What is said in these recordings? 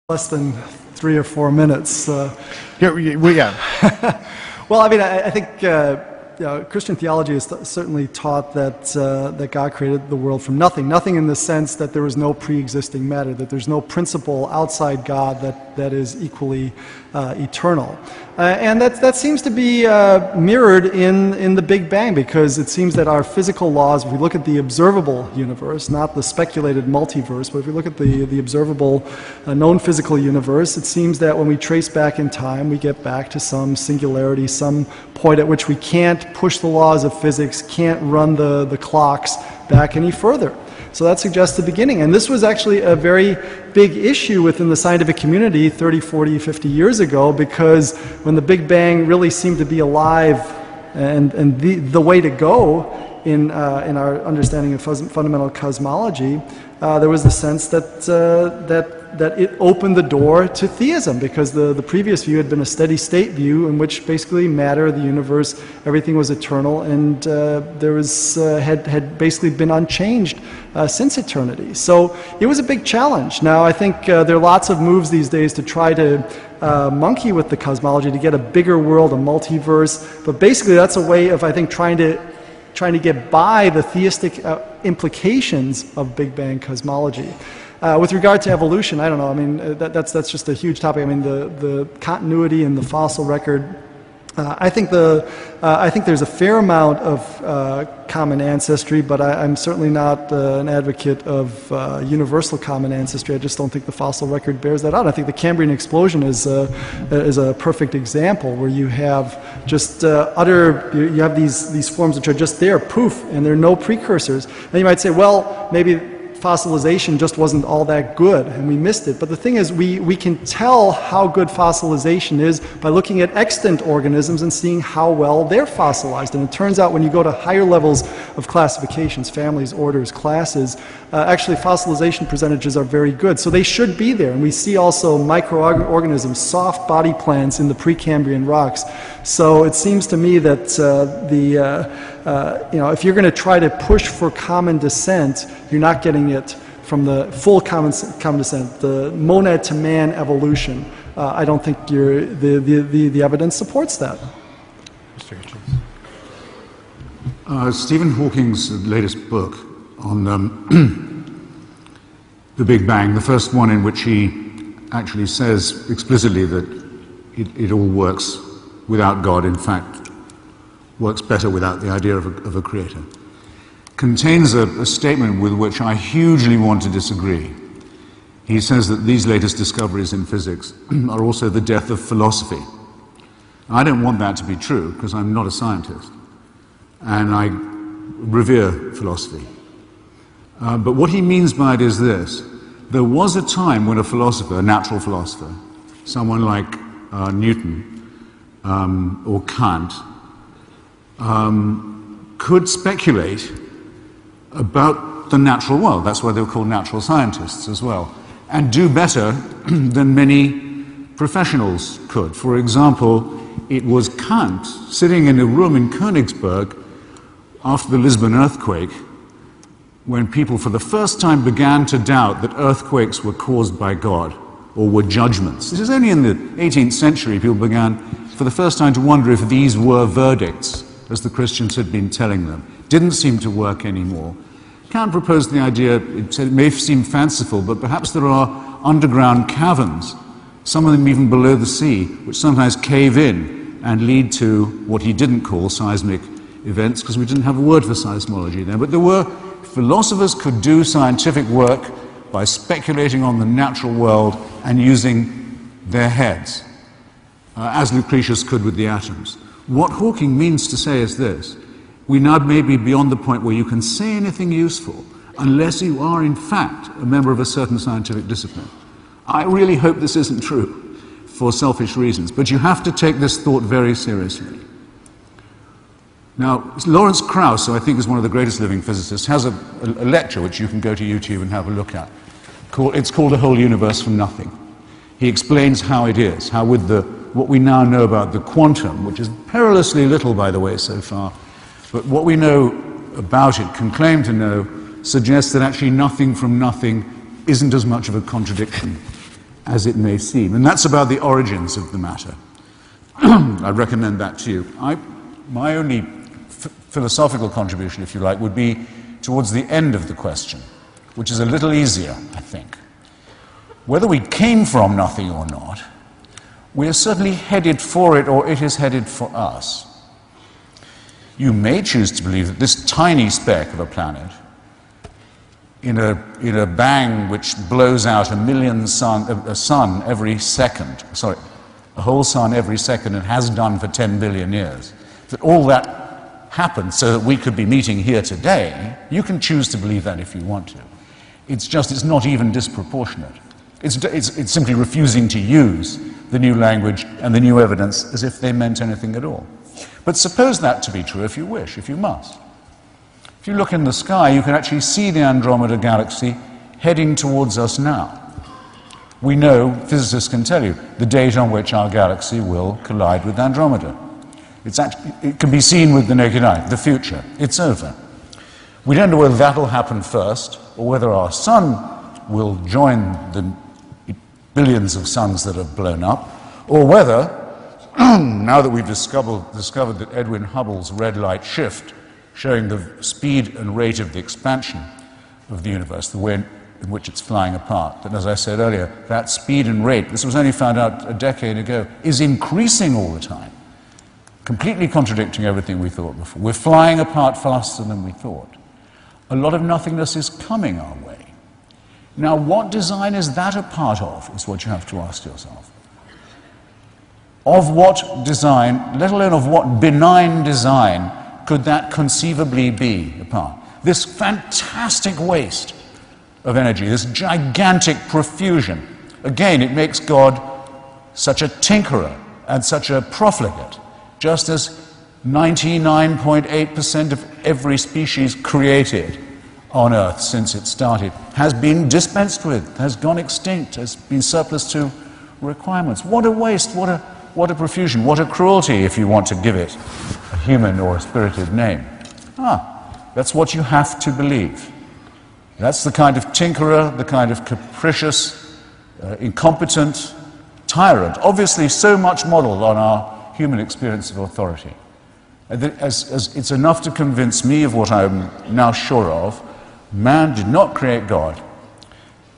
Less than 3 or 4 minutes. Yeah. Well, I mean, I think Christian theology has certainly taught that that God created the world from nothing. Nothing in the sense that there was no pre-existing matter, that there's no principle outside God that is equally eternal. And that seems to be mirrored in the Big Bang, because it seems that our physical laws, if we look at the observable universe, not the speculated multiverse, but if we look at the observable known physical universe, it seems that when we trace back in time, we get back to some singularity, some point at which we can't push the laws of physics, can't run the clocks back any further. So that suggests the beginning. And this was actually a very big issue within the scientific community 30, 40, 50 years ago, because when the Big Bang really seemed to be alive and the way to go in our understanding of fundamental cosmology, there was the sense that it opened the door to theism, because the previous view had been a steady state view in which basically matter, the universe, everything was eternal, and there was had basically been unchanged since eternity. So it was a big challenge. Now I think there are lots of moves these days to try to monkey with the cosmology to get a bigger world, a multiverse, but basically that's a way of, I think, trying to get by the theistic implications of Big Bang cosmology. With regard to evolution, I don't know. I mean, that's just a huge topic. I mean, the continuity in the fossil record. I think there's a fair amount of common ancestry, but I'm certainly not an advocate of universal common ancestry. I just don't think the fossil record bears that out. I think the Cambrian explosion is a perfect example where you have just you have these forms which are just there, poof, and there are no precursors. And you might say, well, maybe fossilization just wasn't all that good and we missed it. But the thing is, we can tell how good fossilization is by looking at extant organisms and seeing how well they're fossilized. And it turns out when you go to higher levels of classifications, families, orders, classes, actually fossilization percentages are very good. So they should be there. And we see also microorganisms, soft body plants in the Precambrian rocks. So it seems to me that if you're going to try to push for common descent, you're not getting it from the full common descent, the monad to man evolution. I don't think the evidence supports that. Mr. Hitchens. Stephen Hawking's latest book on the Big Bang, the first one in which he actually says explicitly that it all works without God, in fact, works better without the idea of a creator, contains a statement with which I hugely want to disagree. He says that these latest discoveries in physics are also the death of philosophy. I don't want that to be true, because I'm not a scientist, and I revere philosophy. But what he means by it is this: there was a time when a philosopher, a natural philosopher, someone like Newton or Kant, could speculate about the natural world. That's why they were called natural scientists as well, and do better than many professionals could. For example, it was Kant sitting in a room in Königsberg after the Lisbon earthquake, when people for the first time began to doubt that earthquakes were caused by God or were judgments. This is only in the 18th century people began for the first time to wonder if these were verdicts, as the Christians had been telling them. Didn't seem to work anymore. Kant proposed the idea, it said it may seem fanciful, but perhaps there are underground caverns, some of them even below the sea, which sometimes cave in and lead to what he didn't call seismic events, because we didn't have a word for seismology then. But there were philosophers could do scientific work by speculating on the natural world and using their heads, as Lucretius could with the atoms. What Hawking means to say is this: we now may be beyond the point where you can say anything useful unless you are in fact a member of a certain scientific discipline. I really hope this isn't true for selfish reasons, but you have to take this thought very seriously. Now, Lawrence Krauss, who I think is one of the greatest living physicists, has a lecture which you can go to YouTube and have a look at. It's called A Whole Universe from Nothing. He explains how it is, how with what we now know about the quantum, which is perilously little, by the way, so far, but what we know about it, can claim to know, suggests that actually nothing from nothing isn't as much of a contradiction as it may seem. And that's about the origins of the matter. I recommend that to you. My only philosophical contribution, if you like, would be towards the end of the question, which is a little easier, I think. Whether we came from nothing or not, we are certainly headed for it, or it is headed for us. You may choose to believe that this tiny speck of a planet, in a bang which blows out a sun every second, a whole sun every second, and has done for 10 billion years, that all that happened so that we could be meeting here today. You can choose to believe that if you want to. It's not even disproportionate. It's simply refusing to use the new language and the new evidence as if they meant anything at all. But suppose that to be true if you wish, if you must. If you look in the sky, you can actually see the Andromeda galaxy heading towards us now. We know, physicists can tell you, the date on which our galaxy will collide with Andromeda. It can be seen with the naked eye, the future. It's over. We don't know whether that'll happen first, or whether our sun will join the billions of suns that have blown up, or whether, now that we've discovered that Edwin Hubble's red light shift, showing the speed and rate of the expansion of the universe, the way in which it's flying apart, that, as I said earlier, that speed and rate, this was only found out a decade ago, is increasing all the time, completely contradicting everything we thought before. We're flying apart faster than we thought. A lot of nothingness is coming our way. Now, what design is that a part of, is what you have to ask yourself. Of what design, let alone of what benign design, could that conceivably be a part? This fantastic waste of energy, this gigantic profusion. Again, it makes God such a tinkerer and such a profligate, just as 99.8% of every species created on Earth since it started has been dispensed with, has gone extinct, has been surplus to requirements. What a waste, what a profusion, what a cruelty, if you want to give it a human or a spirited name. That's what you have to believe. That's the kind of tinkerer, the kind of capricious, incompetent tyrant, obviously so much modeled on our human experience of authority. As it's enough to convince me of what I'm now sure of. Man did not create God.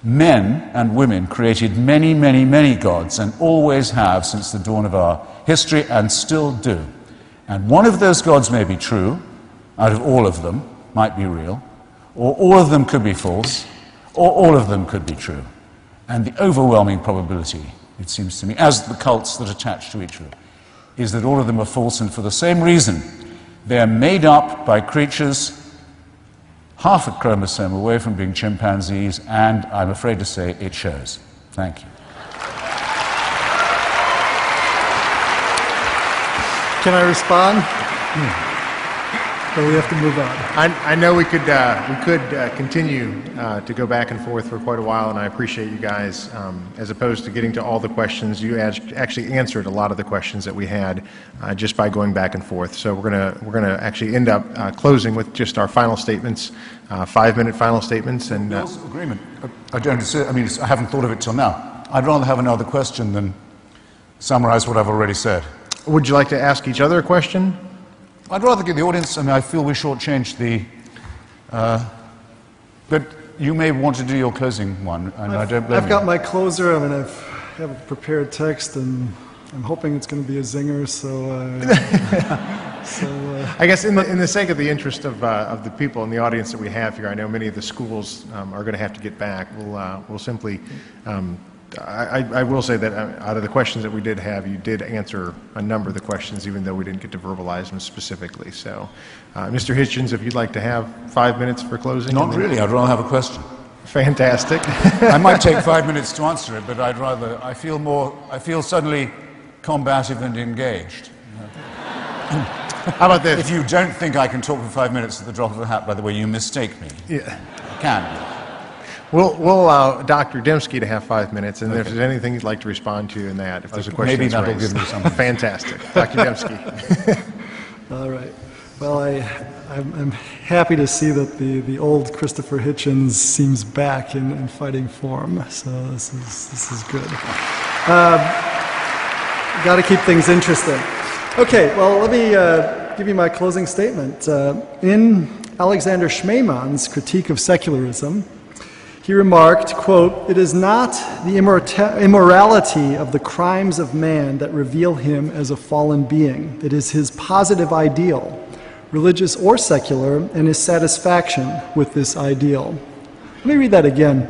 Men and women created many, many, many gods, and always have since the dawn of our history, and still do. And one of those gods may be true, out of all of them, might be real, or all of them could be false, or all of them could be true. And the overwhelming probability, it seems to me, as the cults that attach to each other, is that all of them are false, and for the same reason. They are made up by creatures half a chromosome away from being chimpanzees, and I'm afraid to say it shows. Thank you. Can I respond? Or we have to move on? I know we could continue to go back and forth for quite a while, and I appreciate you guys. As opposed to getting to all the questions, you actually answered a lot of the questions that we had just by going back and forth. So we're gonna actually end up closing with just our final statements, 5-minute final statements. And agreement. I haven't thought of it till now. I'd rather have another question than summarize what I've already said. Would you like to ask each other a question? I'd rather give the audience, I feel we shortchanged the, but you may want to do your closing one, and I don't blame you. I've got my closer, I have a prepared text, and I'm hoping it's going to be a zinger, I guess in the sake of the interest of the people in the audience that we have here, I know many of the schools are going to have to get back. We'll simply, I will say that out of the questions that we did have, you did answer a number of the questions, even though we didn't get to verbalize them specifically. So, Mr. Hitchens, if you'd like to have 5 minutes for closing. Not really, I'd rather have a question. Fantastic. I might take 5 minutes to answer it, but I feel suddenly combative and engaged. How about this? If you don't think I can talk for 5 minutes at the drop of a hat, by the way, you mistake me. Yeah. I can. We'll allow Dr. Dembski to have 5 minutes, and if there's anything you'd like to respond to in that, if there's a question. Maybe that'll give me something. Fantastic. Dr. Dembski. All right. Well, I'm happy to see that the old Christopher Hitchens seems back in fighting form. So this is good. Got to keep things interesting. Okay, well, let me give you my closing statement. In Alexander Schmemann's critique of secularism, he remarked, quote, "It is not the immorality of the crimes of man that reveal him as a fallen being. It is his positive ideal, religious or secular, and his satisfaction with this ideal." Let me read that again.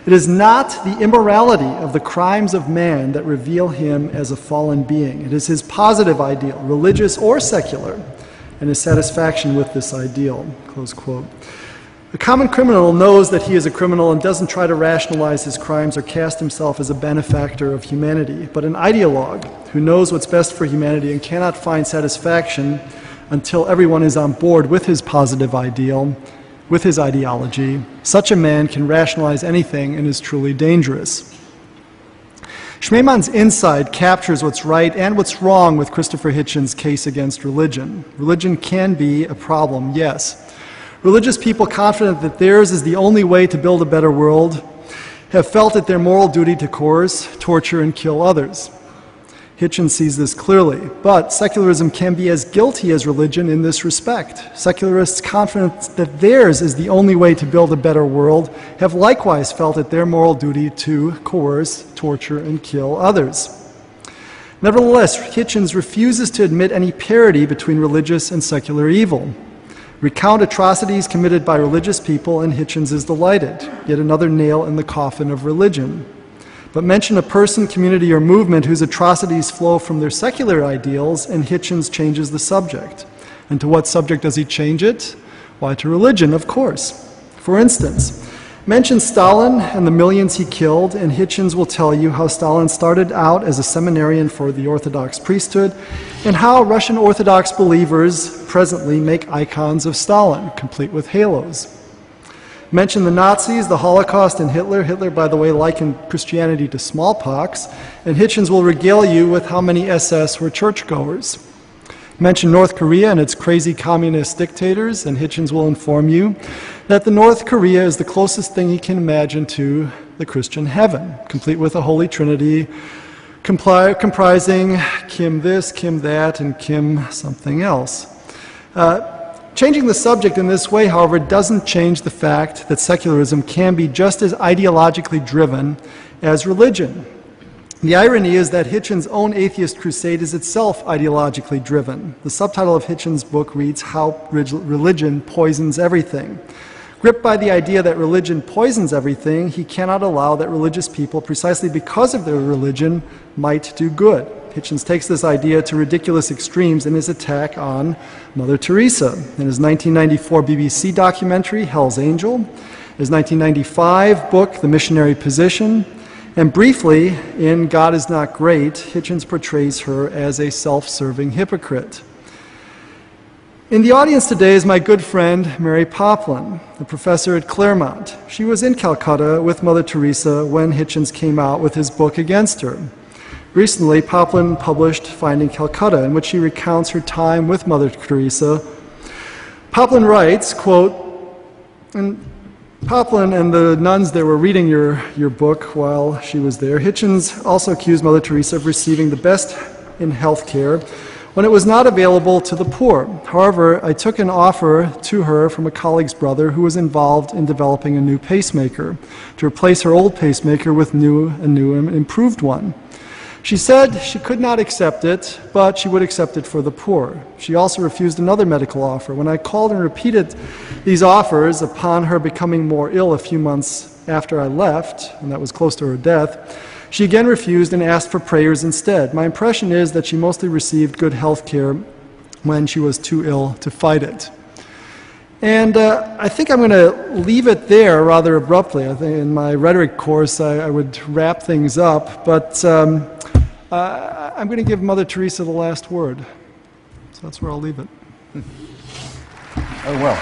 "It is not the immorality of the crimes of man that reveal him as a fallen being. It is his positive ideal, religious or secular, and his satisfaction with this ideal." Close quote. The common criminal knows that he is a criminal and doesn't try to rationalize his crimes or cast himself as a benefactor of humanity. But an ideologue who knows what's best for humanity and cannot find satisfaction until everyone is on board with his positive ideal, with his ideology, such a man can rationalize anything and is truly dangerous. Schmemann's insight captures what's right and what's wrong with Christopher Hitchens' case against religion. Religion can be a problem, yes. Religious people confident that theirs is the only way to build a better world have felt it their moral duty to coerce, torture, and kill others. Hitchens sees this clearly, but secularism can be as guilty as religion in this respect. Secularists confident that theirs is the only way to build a better world have likewise felt it their moral duty to coerce, torture, and kill others. Nevertheless, Hitchens refuses to admit any parity between religious and secular evil. Recount atrocities committed by religious people and Hitchens is delighted, yet another nail in the coffin of religion. But mention a person, community, or movement whose atrocities flow from their secular ideals, and Hitchens changes the subject. And to what subject does he change it? Why, to religion, of course. For instance, mention Stalin and the millions he killed, and Hitchens will tell you how Stalin started out as a seminarian for the Orthodox priesthood, and how Russian Orthodox believers presently make icons of Stalin, complete with halos. Mention the Nazis, the Holocaust, and Hitler. Hitler, by the way, likened Christianity to smallpox, and Hitchens will regale you with how many SS were churchgoers. Mention North Korea and its crazy communist dictators, and Hitchens will inform you that the North Korea is the closest thing he can imagine to the Christian heaven, complete with a Holy Trinity, comprising Kim this, Kim that, and Kim something else. Changing the subject in this way, however, doesn't change the fact that secularism can be just as ideologically driven as religion. The irony is that Hitchens' own atheist crusade is itself ideologically driven. The subtitle of Hitchens' book reads, "How Religion Poisons Everything." Gripped by the idea that religion poisons everything, he cannot allow that religious people, precisely because of their religion, might do good. Hitchens takes this idea to ridiculous extremes in his attack on Mother Teresa. In his 1994 BBC documentary, Hell's Angel, his 1995 book, The Missionary Position, and briefly, in God Is Not Great, Hitchens portrays her as a self-serving hypocrite. In the audience today is my good friend, Mary Poplin, a professor at Claremont. She was in Calcutta with Mother Teresa when Hitchens came out with his book against her. Recently, Poplin published Finding Calcutta, in which she recounts her time with Mother Teresa. Poplin writes, quote, and Poplin and the nuns that were reading your book while she was there, Hitchens also accused Mother Teresa of receiving the best in health care when it was not available to the poor. However, I took an offer to her from a colleague's brother who was involved in developing a new pacemaker to replace her old pacemaker with a new and improved one. She said she could not accept it, but she would accept it for the poor. She also refused another medical offer. When I called and repeated these offers upon her becoming more ill a few months after I left, and that was close to her death, she again refused and asked for prayers instead. My impression is that she mostly received good health care when she was too ill to fight it. And I think I'm going to leave it there rather abruptly. I think in my rhetoric course I would wrap things up, but I'm going to give Mother Teresa the last word. So that's where I'll leave it. Oh, well.